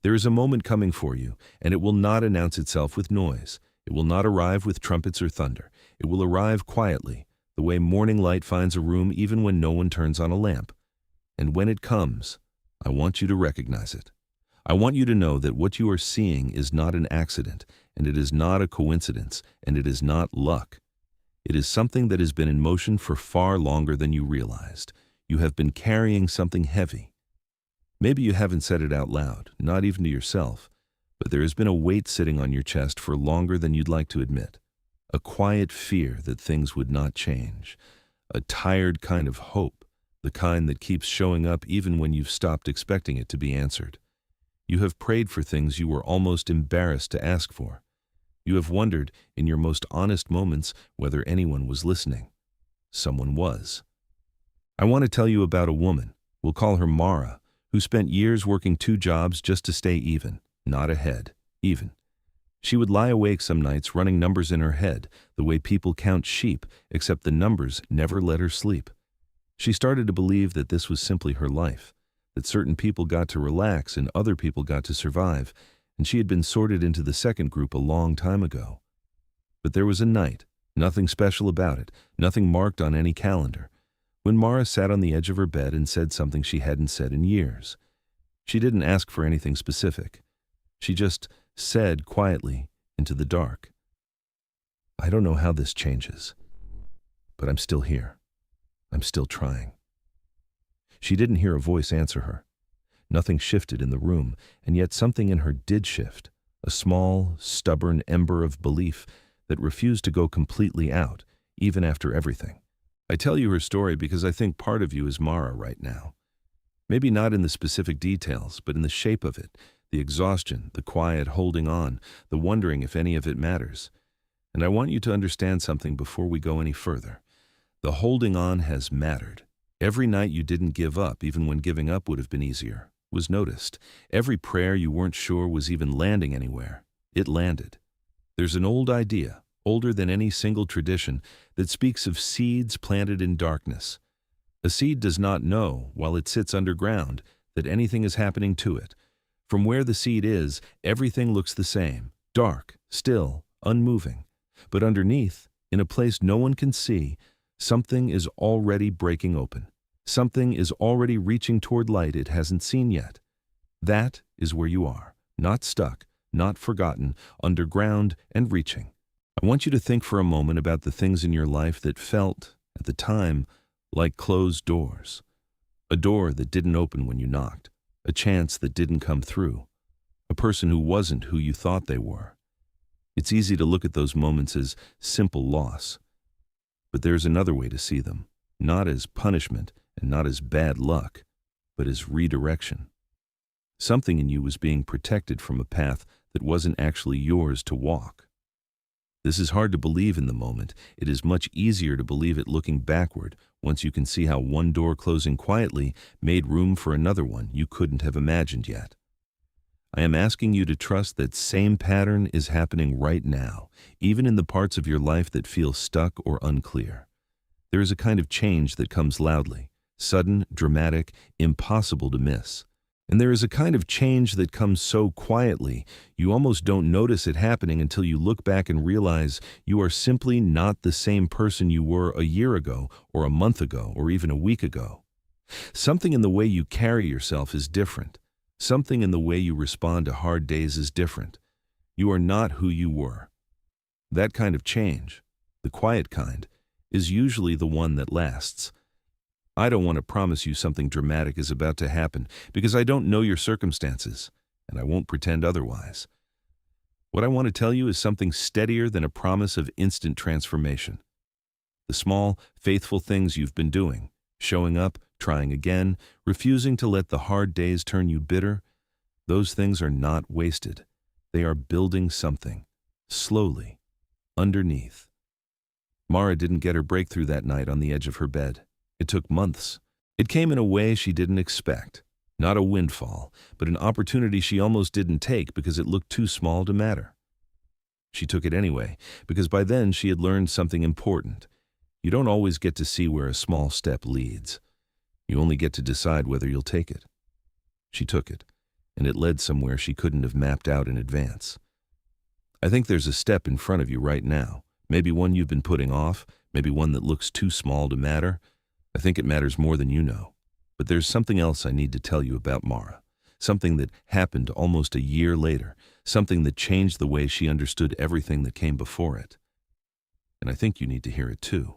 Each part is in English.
There is a moment coming for you, and it will not announce itself with noise. It will not arrive with trumpets or thunder. It will arrive quietly, the way morning light finds a room even when no one turns on a lamp. And when it comes, I want you to recognize it. I want you to know that what you are seeing is not an accident, and it is not a coincidence, and it is not luck. It is something that has been in motion for far longer than you realized. You have been carrying something heavy. Maybe you haven't said it out loud, not even to yourself, but there has been a weight sitting on your chest for longer than you'd like to admit. A quiet fear that things would not change. A tired kind of hope, the kind that keeps showing up even when you've stopped expecting it to be answered. You have prayed for things you were almost embarrassed to ask for. You have wondered, in your most honest moments, whether anyone was listening. Someone was. I want to tell you about a woman, we'll call her Mara, who spent years working 2 jobs just to stay even, not ahead, even. She would lie awake some nights running numbers in her head, the way people count sheep, except the numbers never let her sleep. She started to believe that this was simply her life, that certain people got to relax and other people got to survive, and she had been sorted into the second group a long time ago. But there was a night, nothing special about it, nothing marked on any calendar, when Mara sat on the edge of her bed and said something she hadn't said in years. She didn't ask for anything specific. She just said quietly into the dark, "I don't know how this changes, but I'm still here. I'm still trying." She didn't hear a voice answer her. Nothing shifted in the room, and yet something in her did shift, a small, stubborn ember of belief that refused to go completely out, even after everything. I tell you her story because I think part of you is Mara right now. Maybe not in the specific details, but in the shape of it, the exhaustion, the quiet holding on, the wondering if any of it matters. And I want you to understand something before we go any further. The holding on has mattered. Every night you didn't give up, even when giving up would have been easier, was noticed. Every prayer you weren't sure was even landing anywhere. It landed. There's an old idea, older than any single tradition, that speaks of seeds planted in darkness. A seed does not know, while it sits underground, that anything is happening to it. From where the seed is, everything looks the same, dark, still, unmoving. But underneath, in a place no one can see, something is already breaking open. Something is already reaching toward light it hasn't seen yet. That is where you are, not stuck, not forgotten, underground and reaching. I want you to think for a moment about the things in your life that felt, at the time, like closed doors. A door that didn't open when you knocked, a chance that didn't come through, a person who wasn't who you thought they were. It's easy to look at those moments as simple loss. But there's another way to see them, not as punishment and not as bad luck, but as redirection. Something in you was being protected from a path that wasn't actually yours to walk. This is hard to believe in the moment. It is much easier to believe it looking backward, once you can see how one door closing quietly made room for another one you couldn't have imagined yet. I am asking you to trust that same pattern is happening right now, even in the parts of your life that feel stuck or unclear. There is a kind of change that comes loudly, sudden, dramatic, impossible to miss. And there is a kind of change that comes so quietly, you almost don't notice it happening until you look back and realize you are simply not the same person you were a year ago, or a month ago, or even a week ago. Something in the way you carry yourself is different. Something in the way you respond to hard days is different. You are not who you were. That kind of change, the quiet kind, is usually the one that lasts. I don't want to promise you something dramatic is about to happen because I don't know your circumstances, and I won't pretend otherwise. What I want to tell you is something steadier than a promise of instant transformation. The small, faithful things you've been doing, showing up, trying again, refusing to let the hard days turn you bitter, those things are not wasted. They are building something, slowly, underneath. Mara didn't get her breakthrough that night on the edge of her bed. It took months. It came in a way she didn't expect. Not a windfall, but an opportunity she almost didn't take because it looked too small to matter. She took it anyway, because by then she had learned something important. You don't always get to see where a small step leads. You only get to decide whether you'll take it. She took it. and it led somewhere she couldn't have mapped out in advance. I think there's a step in front of you right now, maybe one you've been putting off, maybe one that looks too small to matter. I think it matters more than you know. But there's something else I need to tell you about Mara, something that happened almost a year later, something that changed the way she understood everything that came before it. And I think you need to hear it too.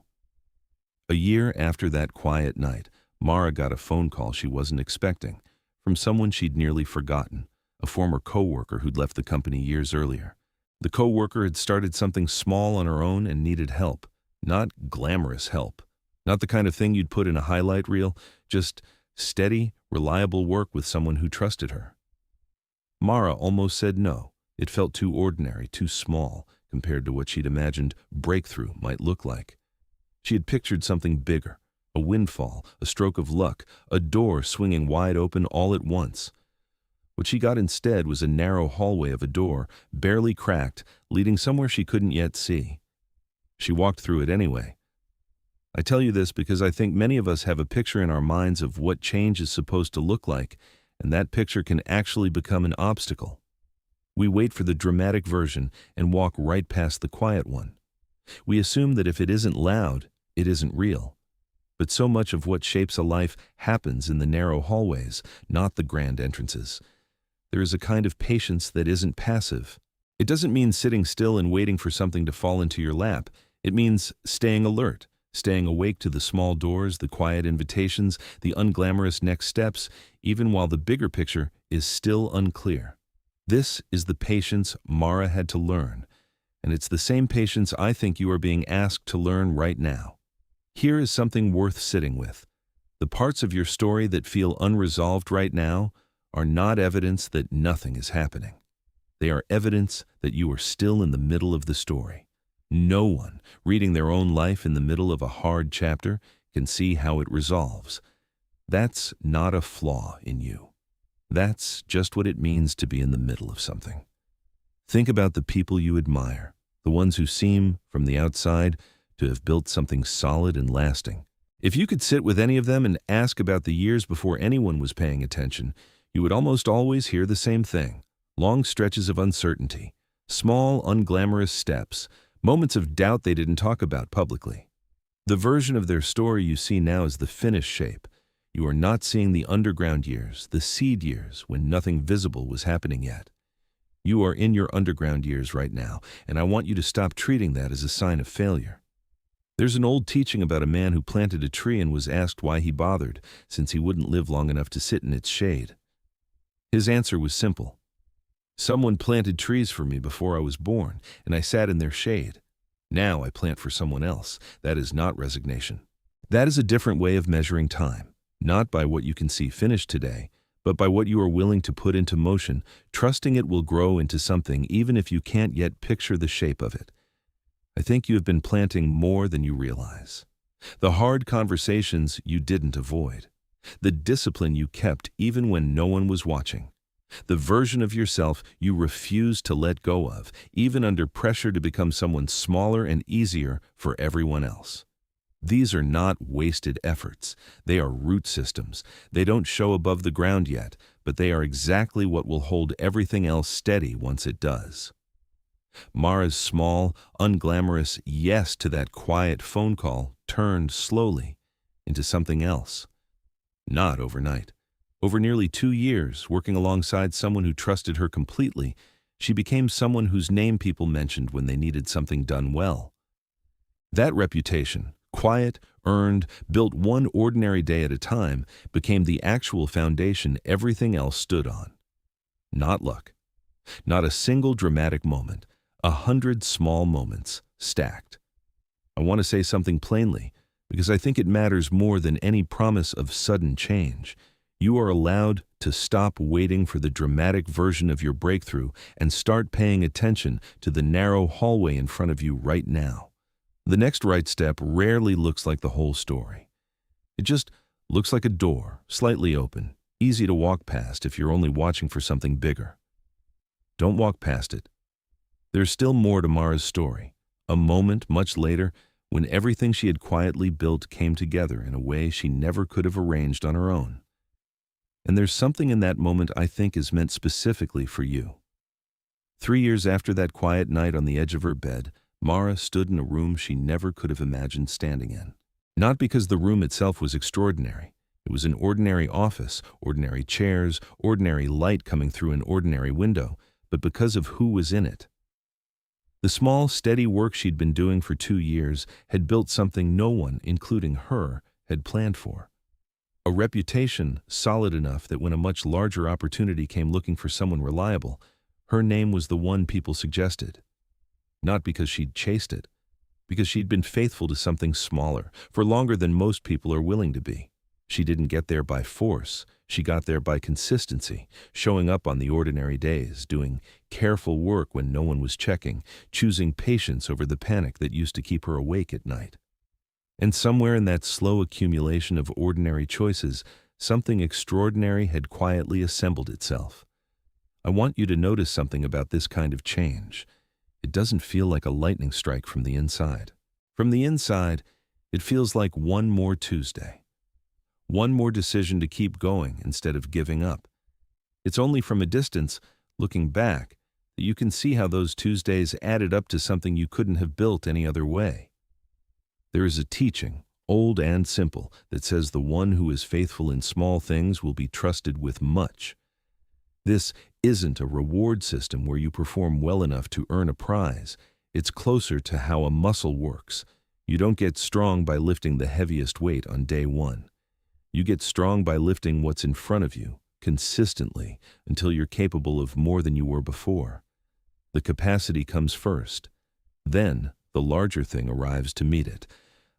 A year after that quiet night, Mara got a phone call she wasn't expecting, from someone she'd nearly forgotten, a former co-worker who'd left the company years earlier. The co-worker had started something small on her own and needed help, not glamorous help, not the kind of thing you'd put in a highlight reel, just steady, reliable work with someone who trusted her. Mara almost said no. It felt too ordinary, too small, compared to what she'd imagined breakthrough might look like. She had pictured something bigger, a windfall, a stroke of luck, a door swinging wide open all at once. What she got instead was a narrow hallway of a door, barely cracked, leading somewhere she couldn't yet see. She walked through it anyway. I tell you this because I think many of us have a picture in our minds of what change is supposed to look like, and that picture can actually become an obstacle. We wait for the dramatic version and walk right past the quiet one. We assume that if it isn't loud, it isn't real. But so much of what shapes a life happens in the narrow hallways, not the grand entrances. There is a kind of patience that isn't passive. It doesn't mean sitting still and waiting for something to fall into your lap. It means staying alert, staying awake to the small doors, the quiet invitations, the unglamorous next steps, even while the bigger picture is still unclear. This is the patience Mara had to learn, and it's the same patience I think you are being asked to learn right now. Here is something worth sitting with. The parts of your story that feel unresolved right now are not evidence that nothing is happening. They are evidence that you are still in the middle of the story. No one reading their own life in the middle of a hard chapter can see how it resolves. That's not a flaw in you. That's just what it means to be in the middle of something. Think about the people you admire, the ones who seem, from the outside, to have built something solid and lasting. If you could sit with any of them and ask about the years before anyone was paying attention, you would almost always hear the same thing: long stretches of uncertainty, small, unglamorous steps, moments of doubt they didn't talk about publicly. The version of their story you see now is the finished shape. You are not seeing the underground years, the seed years, when nothing visible was happening yet. You are in your underground years right now, and I want you to stop treating that as a sign of failure. There's an old teaching about a man who planted a tree and was asked why he bothered, since he wouldn't live long enough to sit in its shade. His answer was simple. Someone planted trees for me before I was born, and I sat in their shade. Now I plant for someone else. That is not resignation. That is a different way of measuring time. Not by what you can see finished today, but by what you are willing to put into motion, trusting it will grow into something even if you can't yet picture the shape of it. I think you have been planting more than you realize. The hard conversations you didn't avoid. The discipline you kept even when no one was watching. The version of yourself you refused to let go of, even under pressure to become someone smaller and easier for everyone else. These are not wasted efforts. They are root systems. They don't show above the ground yet, but they are exactly what will hold everything else steady once it does. Mara's small, unglamorous yes to that quiet phone call turned slowly into something else. Not overnight. Over nearly 2 years, working alongside someone who trusted her completely, she became someone whose name people mentioned when they needed something done well. That reputation, quiet, earned, built one ordinary day at a time, became the actual foundation everything else stood on. Not luck. Not a single dramatic moment. 100 small moments stacked. I want to say something plainly, because I think it matters more than any promise of sudden change. You are allowed to stop waiting for the dramatic version of your breakthrough and start paying attention to the narrow hallway in front of you right now. The next right step rarely looks like the whole story. It just looks like a door, slightly open, easy to walk past if you're only watching for something bigger. Don't walk past it. There's still more to Mara's story, a moment much later when everything she had quietly built came together in a way she never could have arranged on her own. And there's something in that moment I think is meant specifically for you. 3 years after that quiet night on the edge of her bed, Mara stood in a room she never could have imagined standing in. Not because the room itself was extraordinary. It was an ordinary office, ordinary chairs, ordinary light coming through an ordinary window, but because of who was in it. The small, steady work she'd been doing for 2 years had built something no one, including her, had planned for. A reputation solid enough that when a much larger opportunity came looking for someone reliable, her name was the one people suggested. Not because she'd chased it, because she'd been faithful to something smaller, for longer than most people are willing to be. She didn't get there by force. She got there by consistency, showing up on the ordinary days, doing careful work when no one was checking, choosing patience over the panic that used to keep her awake at night. And somewhere in that slow accumulation of ordinary choices, something extraordinary had quietly assembled itself. I want you to notice something about this kind of change. It doesn't feel like a lightning strike from the inside. From the inside, it feels like one more Tuesday. One more decision to keep going instead of giving up. It's only from a distance, looking back, that you can see how those Tuesdays added up to something you couldn't have built any other way. There is a teaching, old and simple, that says the one who is faithful in small things will be trusted with much. This isn't a reward system where you perform well enough to earn a prize. It's closer to how a muscle works. You don't get strong by lifting the heaviest weight on day one. You get strong by lifting what's in front of you, consistently, until you're capable of more than you were before. The capacity comes first. Then, the larger thing arrives to meet it.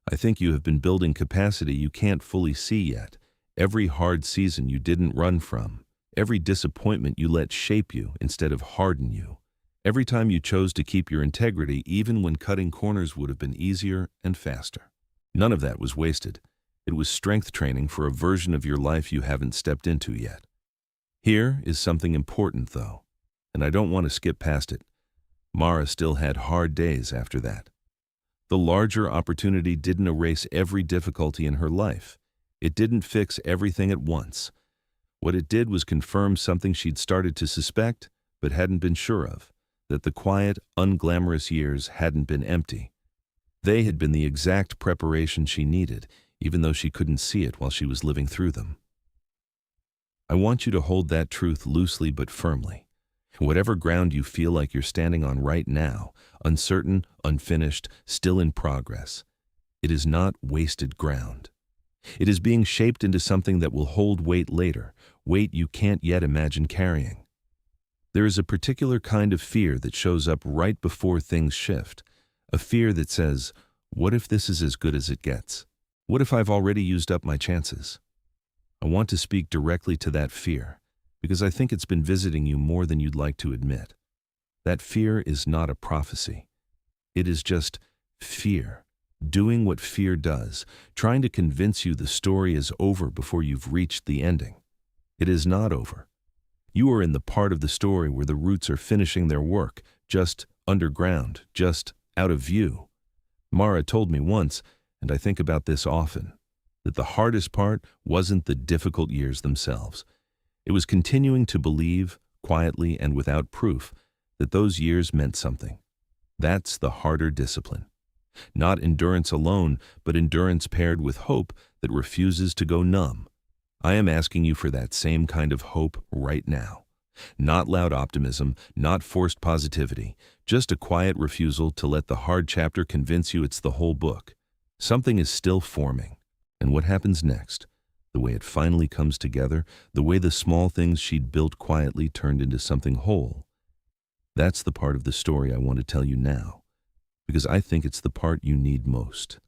I think you have been building capacity you can't fully see yet. Every hard season you didn't run from. Every disappointment you let shape you instead of harden you. Every time you chose to keep your integrity even when cutting corners would have been easier and faster. None of that was wasted. It was strength training for a version of your life you haven't stepped into yet. Here is something important, though, and I don't want to skip past it. Mara still had hard days after that. The larger opportunity didn't erase every difficulty in her life. It didn't fix everything at once. What it did was confirm something she'd started to suspect, but hadn't been sure of, that the quiet, unglamorous years hadn't been empty. They had been the exact preparation she needed, even though she couldn't see it while she was living through them. I want you to hold that truth loosely but firmly. Whatever ground you feel like you're standing on right now, uncertain, unfinished, still in progress, it is not wasted ground. It is being shaped into something that will hold weight later, weight you can't yet imagine carrying. There is a particular kind of fear that shows up right before things shift, a fear that says, what if this is as good as it gets? What if I've already used up my chances? I want to speak directly to that fear, because I think it's been visiting you more than you'd like to admit. That fear is not a prophecy. It is just fear, doing what fear does, trying to convince you the story is over before you've reached the ending. It is not over. You are in the part of the story where the roots are finishing their work, just underground, just out of view. Mara told me once, and I think about this often, that the hardest part wasn't the difficult years themselves. It was continuing to believe, quietly and without proof, that those years meant something. That's the harder discipline. Not endurance alone, but endurance paired with hope that refuses to go numb. I am asking you for that same kind of hope right now. Not loud optimism, not forced positivity, just a quiet refusal to let the hard chapter convince you it's the whole book. Something is still forming. And what happens next? The way it finally comes together, the way the small things she'd built quietly turned into something whole. That's the part of the story I want to tell you now, because I think it's the part you need most.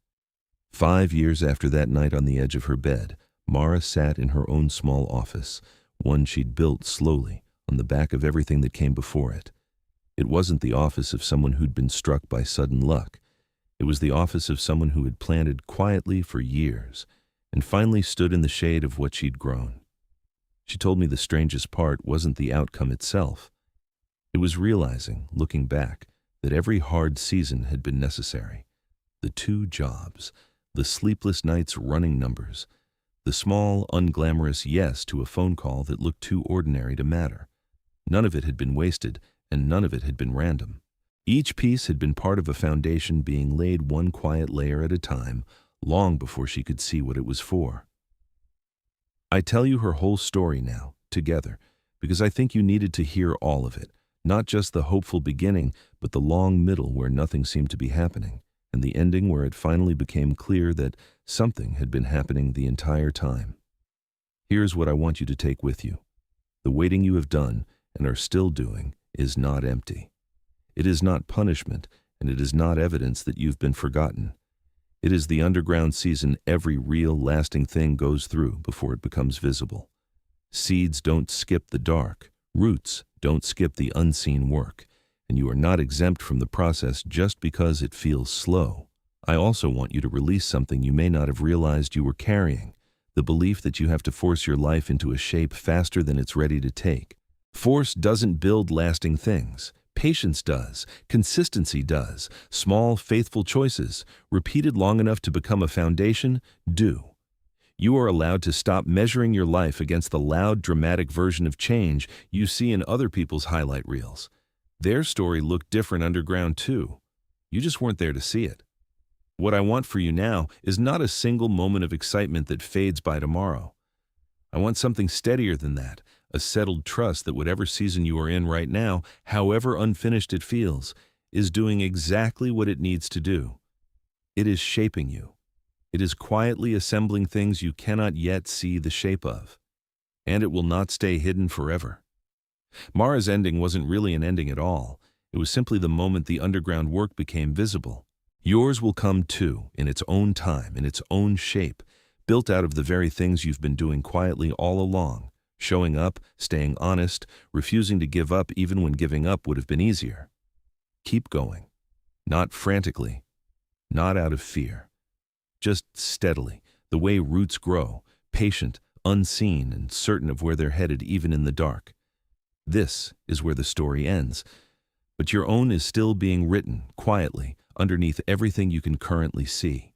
5 years after that night on the edge of her bed, Mara sat in her own small office, one she'd built slowly, on the back of everything that came before it. It wasn't the office of someone who'd been struck by sudden luck. It was the office of someone who had planted quietly for years, and finally stood in the shade of what she'd grown. She told me the strangest part wasn't the outcome itself. It was realizing, looking back, that every hard season had been necessary. The 2 jobs, the sleepless nights running numbers, The small, unglamorous yes to a phone call that looked too ordinary to matter. None of it had been wasted, and none of it had been random. Each piece had been part of a foundation being laid one quiet layer at a time, long before she could see what it was for. I tell you her whole story now, together, because I think you needed to hear all of it, not just the hopeful beginning, but the long middle where nothing seemed to be happening, and the ending where it finally became clear that something had been happening the entire time. Here's what I want you to take with you. The waiting you have done, and are still doing, is not empty. It is not punishment, and it is not evidence that you've been forgotten. It is the underground season every real, lasting thing goes through before it becomes visible. Seeds don't skip the dark. Roots don't skip the unseen work. And you are not exempt from the process just because it feels slow. I also want you to release something you may not have realized you were carrying, the belief that you have to force your life into a shape faster than it's ready to take. Force doesn't build lasting things. Patience does. Consistency does. Small, faithful choices, repeated long enough to become a foundation, do. You are allowed to stop measuring your life against the loud, dramatic version of change you see in other people's highlight reels. Their story looked different underground too. You just weren't there to see it. What I want for you now is not a single moment of excitement that fades by tomorrow. I want something steadier than that, a settled trust that whatever season you are in right now, however unfinished it feels, is doing exactly what it needs to do. It is shaping you. It is quietly assembling things you cannot yet see the shape of. And it will not stay hidden forever. Mara's ending wasn't really an ending at all. It was simply the moment the underground work became visible. Yours will come too, in its own time, in its own shape, built out of the very things you've been doing quietly all along, showing up, staying honest, refusing to give up even when giving up would have been easier. Keep going. Not frantically, not out of fear. Just steadily, the way roots grow, patient, unseen, and certain of where they're headed even in the dark. This is where the story ends, but your own is still being written, quietly, underneath everything you can currently see.